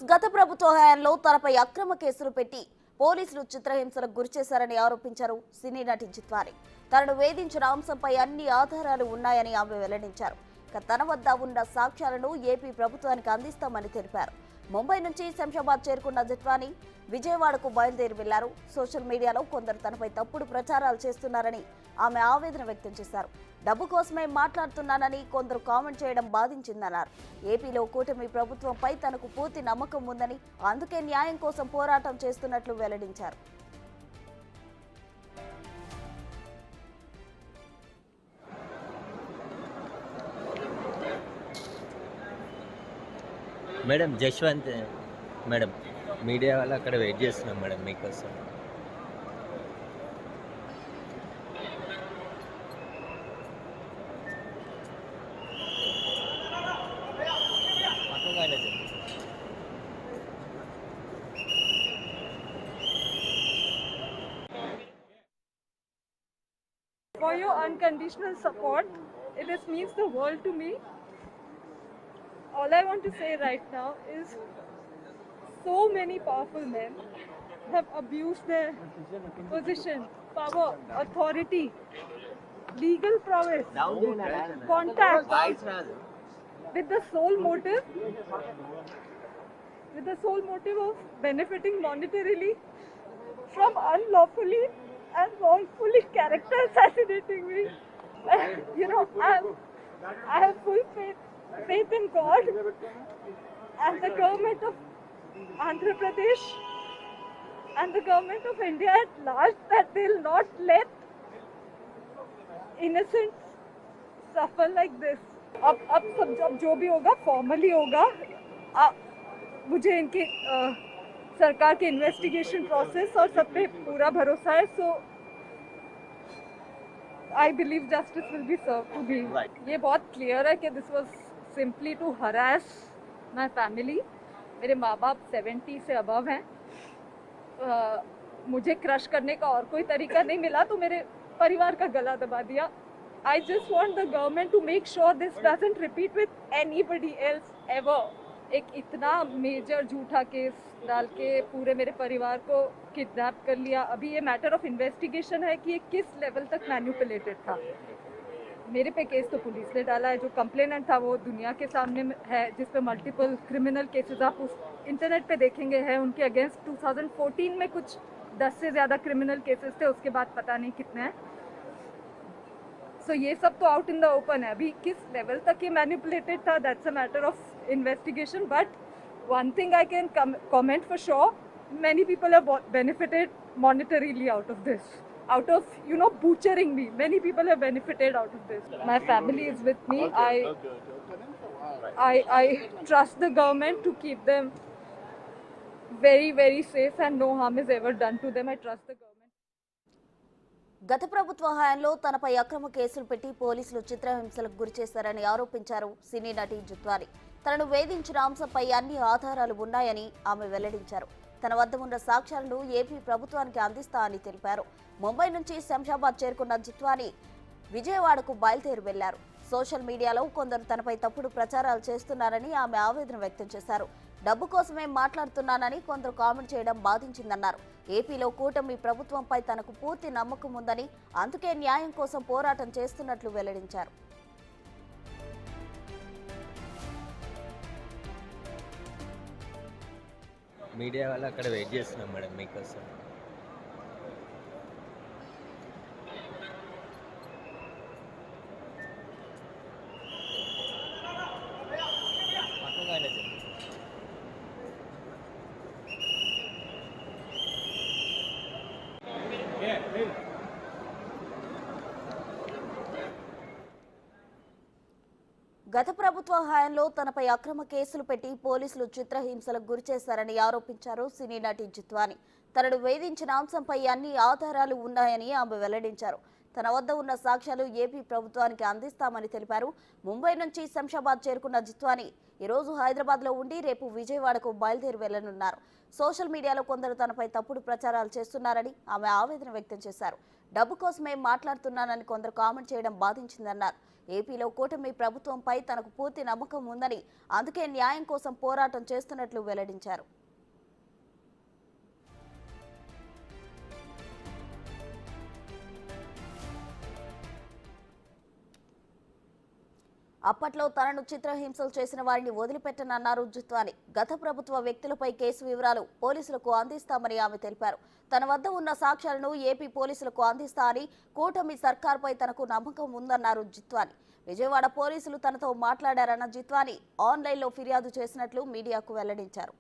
గత ప్రభుత్వ హయాంలో తనపై అక్రమ కేసులు పెట్టి పోలీసులు చిత్రహింసలకు గురిచేశారని ఆరోపించారు సినీ నటి జిత్వాని. తనను వేధించిన అంశంపై అన్ని ఆధారాలు ఉన్నాయని ఆమె వెల్లడించారు. తన వద్ద ఉన్న సాక్ష్యాలను ఏపీ ప్రభుత్వానికి అందిస్తామని తెలిపారు. ముంబై నుంచి శంషాబాద్ చేరుకున్న జిత్వాని విజయవాడకు బయలుదేరి వెళ్లారు. సోషల్ మీడియాలో కొందరు తనపై తప్పుడు ప్రచారాలు చేస్తున్నారని ఆమె ఆవేదన వ్యక్తం చేశారు. డబ్బు కోసమే మాట్లాడుతున్నానని కొందరు కామెంట్ చేయడం బాధించిందన్నారు. ఏపీలో కూటమి ప్రభుత్వంపై తనకు పూర్తి నమ్మకం ఉందని, అందుకే న్యాయం కోసం పోరాటం చేస్తున్నట్లు వెల్లడించారు. మేడం జశ్వంత్ మేడం, మీడియా వాళ్ళు అక్కడ వెయిట్ చేస్తున్నాం మేడం మీకోసం. For your unconditional support, it means the world to me. All I want to say right now is so many powerful men have abused their position, power, authority, legal prowess, contact with the sole motive of benefiting monetarily from unlawfully and wrongfully character assassinating me. I have full faith in God and the government of Andhra Pradesh and the government of India at large that they'll not let innocents suffer like this. अब सब जो भी होगा formally होगा. मुझे इनकी सरकार के इन्वेस्टिगेशन प्रोसेस और सब पे पूरा भरोसा है. सो I believe justice will be served to me. ये बहुत क्लियर है कि this was simply to harass my family. मेरे माँ बाप 70 से above हैं. मुझे क्रश करने का और कोई तरीका नहीं मिला तो मेरे परिवार का गला दबा दिया. I just want the government to make sure this doesn't repeat with anybody else ever. एक इतना मेजर झूठा केस डाल के पूरे मेरे परिवार को किडनैप कर लिया. अभी ये मैटर ऑफ इन्वेस्टिगेशन है कि ये किस लेवल तक मैनिपुलेटेड था. मेरे पे केस तो पुलिस ने डाला है. जो कंप्लेनेंट था वो दुनिया के सामने है, जिस पे मल्टीपल क्रिमिनल केसेस आप उस इंटरनेट पे देखेंगे हैं. उनके अगेंस्ट 2014 में कुछ 10 से ज़्यादा क्रिमिनल केसेस थे, उसके बाद पता नहीं कितने हैं. सो ये सब तो आउट इन द ओपन है. अभी किस लेवल तक ये मैनिपुलेटेड था, that's a matter of investigation. But one thing I can comment for sure, many people have benefited monetarily out of this, out of butchering me. Many people have benefited out of this. My family is with me. I trust the government to keep them very, very safe and no harm is ever done to them. I trust the government. గత ప్రభుత్వ హయాంలో తనపై అక్రమ కేసులు పెట్టి పోలీసులు చిత్రహింసలకు గురిచేశారని ఆరోపించారు సినీ నటి జిత్వాని. తనను వేధించిన అంశంపై అన్ని ఆధారాలు ఉన్నాయని ఆమె వెల్లడించారు. తన వద్ద ఉన్న సాక్ష్యాలను ఏపీ ప్రభుత్వానికి అందిస్తా అని తెలిపారు. ముంబై నుంచి శంషాబాద్ చేరుకున్న జిత్వాని విజయవాడకు బయలుదేరి వెళ్లారు. సోషల్ మీడియాలో కొందరు తనపై తప్పుడు ప్రచారాలు చేస్తున్నారని ఆమె ఆవేదన వ్యక్తం చేశారు. డబ్బు కోసమే మాట్లాడుతున్నానని కొందరు కామెంట్ చేయడం బాధించిందన్నారు. ఏపీలో కూటమి ప్రభుత్వంపై తనకు పూర్తి నమ్మకం ఉందని, అందుకే న్యాయం కోసం పోరాటం చేస్తున్నట్లు వెల్లడించారు. మీడియా వాళ్ళు అక్కడ వెయిట్ చేస్తున్నాం మేడం మీకోసం. గత ప్రభుత్వ హయాంలో తనపై అక్రమ కేసులు పెట్టి పోలీసులు చిత్రహింసలకు గురిచేశారని ఆరోపించారు సినీ నటి జిత్వాని. తనను వేధించిన అంశంపై అన్ని ఆధారాలు ఉన్నాయని ఆమె వెల్లడించారు. తన వద్ద ఉన్న సాక్ష్యాలు ఏపీ ప్రభుత్వానికి అందిస్తామని తెలిపారు. ముంబై నుంచి శంషాబాద్ చేరుకున్న జిత్వాని ఈ రోజు హైదరాబాద్లో ఉండి రేపు విజయవాడకు బయలుదేరి వెళ్లనున్నారు. సోషల్ మీడియాలో కొందరు తనపై తప్పుడు ప్రచారాలు చేస్తున్నారని ఆమె ఆవేదన వ్యక్తం చేశారు. డబ్బు కోసమే మాట్లాడుతున్నానని కొందరు కామెంట్ చేయడం బాధించిందన్నారు. ఏపీలో కూటమి ప్రభుత్వంపై తనకు పూర్తి నమ్మకం ఉందని, అందుకే న్యాయం కోసం పోరాటం చేస్తున్నట్లు వెల్లడించారు. అప్పట్లో తనను చిత్రహింసలు చేసిన వారిని వదిలిపెట్టనన్నారు జిత్వాని. గత ప్రభుత్వ వ్యక్తులపై కేసు వివరాలు పోలీసులకు అందిస్తామని ఆమె తెలిపారు. తన వద్ద ఉన్న సాక్ష్యాలను ఏపీ పోలీసులకు అందిస్తా అని, కూటమి సర్కార్పై తనకు నమ్మకం ఉందన్నారు జిత్వాని. విజయవాడ పోలీసులు తనతో మాట్లాడారన్న జిత్వాని ఆన్లైన్లో ఫిర్యాదు చేసినట్లు మీడియాకు వెల్లడించారు.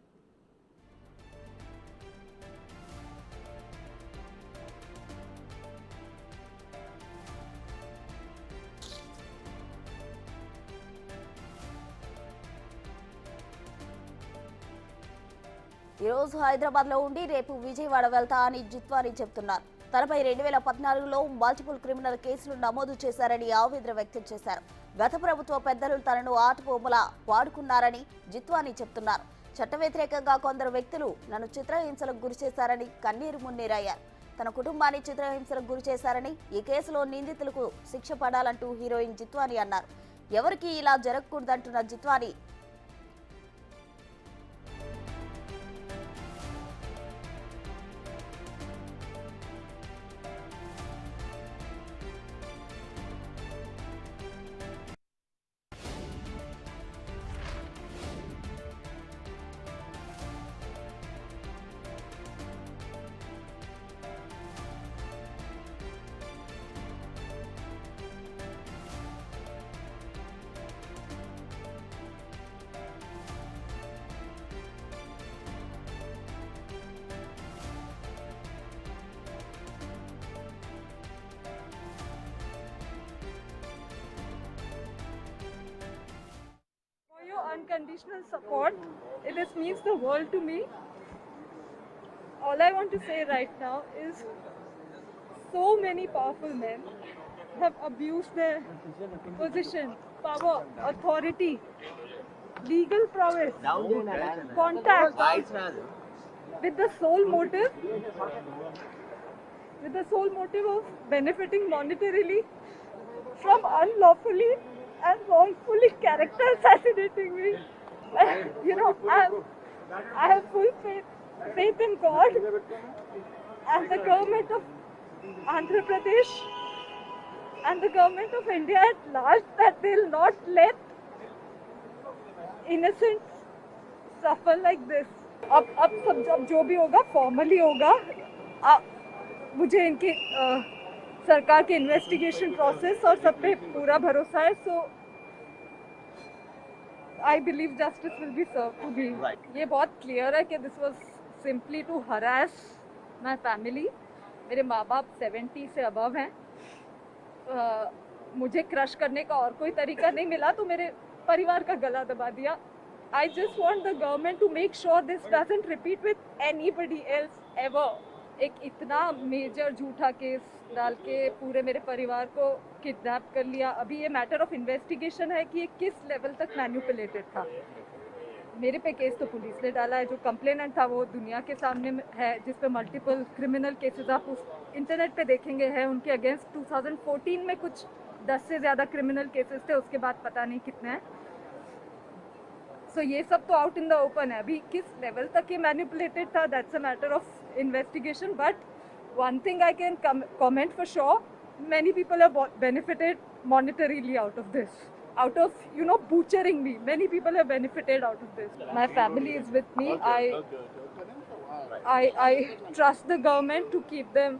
ఈ రోజు హైదరాబాద్లో ఉండి రేపు విజయవాడ వెళ్తా అని జిత్వాని చెబుతున్నారు. తనపై 2014లో మల్టిపుల్ క్రిమినల్ కేసులు నమోదు చేశారని ఆవేదన వ్యక్తం చేశారు. గత ప్రభుత్వ పెద్దలు తనను ఆటబొమ్మలా వాడుకున్నారని జిత్వాని చెబుతున్నారు. చట్ట వ్యతిరేకంగా కొందరు వ్యక్తులు నన్ను చిత్రహింసలకు గురి చేశారని కన్నీరు మున్నీరయ్యారు. తన కుటుంబాన్ని చిత్రహింసలకు గురి చేశారని, ఈ కేసులో నిందితులకు శిక్ష పడాలంటూ హీరోయిన్ జిత్వాని అన్నారు. ఎవరికి ఇలా జరగకూడదంటున్న Jethwani unconditional support. This means the world to me. All I want to say right now is so many powerful men have abused their position, power, authority, legal prowess, contact with the sole motive of benefiting monetarily from unlawfully and wrongfully character assassinating me. I have full faith in God and the government of Andhra Pradesh and the government of India at large that they'll not let innocents suffer like this. अब जो भी होगा formally होगा. मुझे इनकी सरकार के investigation process और सब पे पूरा भरोसा है. So I believe justice will be serve to me. ये बहुत क्लियर है कि this was simply to harass my family. मेरे माँ बाप 70 से अबव हैं. मुझे क्रश करने का और कोई तरीका नहीं मिला तो मेरे परिवार का गला दबा दिया. I just want the government to make sure this doesn't repeat with anybody else ever. एक इतना मेजर झूठा केस डाल के पूरे मेरे परिवार को किडनैप कर लिया. अभी ये मैटर ऑफ इन्वेस्टिगेशन है कि ये किस लेवल तक मैन्युपुलेटेड था. मेरे पे केस तो पुलिस ने डाला है. जो कंप्लेनेंट था वो दुनिया के सामने है, जिस पे मल्टीपल क्रिमिनल केसेस आप उस इंटरनेट पे देखेंगे हैं. उनके अगेंस्ट 2014 में कुछ 10 से ज़्यादा क्रिमिनल केसेस थे. उसके बाद पता नहीं कितने हैं. सो ये सब तो आउट इन द ओपन है. अभी किस लेवल तक ये मैनिपुलेटेड था, that's a matter of investigation. But one thing I can comment for sure, many people have benefited monetarily out of this, out of butchering me. Many people have benefited out of this. My family is with me. I trust the government to keep them